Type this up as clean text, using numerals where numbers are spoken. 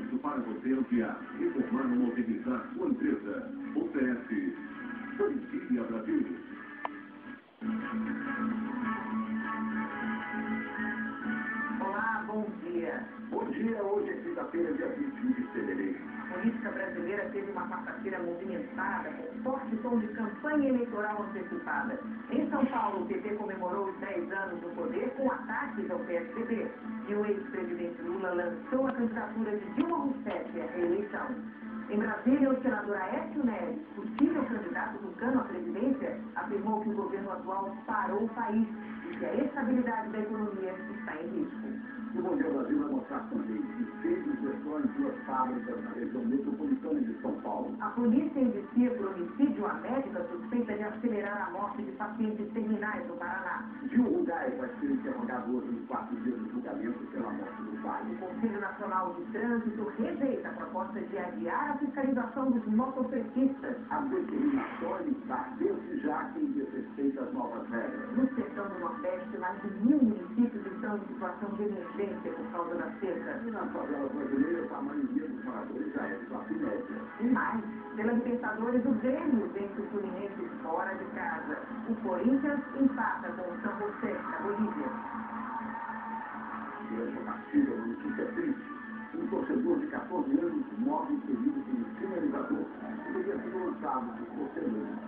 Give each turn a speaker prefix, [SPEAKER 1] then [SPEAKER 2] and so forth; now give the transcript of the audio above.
[SPEAKER 1] crédito para você ampliar, reformar ou modernizar sua empresa. Oferece Família Brasil.
[SPEAKER 2] Olá, bom dia.
[SPEAKER 1] Bom dia, hoje é quinta-feira, dia 21 de fevereiro.
[SPEAKER 2] A política brasileira teve uma quarta-feira movimentada, com forte tom de campanha eleitoral antecipada. Em São Paulo, o PT comemorou os 10 anos do poder com ataques ao PSDB. E o ex-presidente Lula lançou a candidatura de Dilma Rousseff à reeleição. Em Brasília, o senador Aécio Neves, possível candidato tucano à presidência, afirmou que o governo atual parou o país e que a estabilidade da economia está em risco.
[SPEAKER 1] O Bom Dia Brasil vai mostrar também que 6 injeções em 2 fábricas na região metropolitana de São Paulo.
[SPEAKER 2] A polícia indicia por homicídio a médica suspeita de acelerar a morte de pacientes terminais no Paraná.
[SPEAKER 1] Gil Rugay vai ser interrogado hoje nos 4 dias de julgamento pela morte do pai.
[SPEAKER 2] O Conselho Nacional de Trânsito rejeita a proposta de adiar a fiscalização dos motociclistas.
[SPEAKER 1] A determinações está desde já quem desrespeita as novas regras.
[SPEAKER 2] No sertão do Nordeste, mais de 1000 municípios estão em situação de emergência por causa da seca.
[SPEAKER 1] E nas favelas brasileiras, a maioria dos moradores já é de classe média.
[SPEAKER 2] E mais, pela Libertadores, o Grêmio vence o Fluminense fora de casa. O Corinthians empata com o São José, da Bolívia.
[SPEAKER 1] Durante a partida, uma notícia triste. Um torcedor de 14 anos morre ferido por um sinalizador. Ele teria sido lançado por torcedores.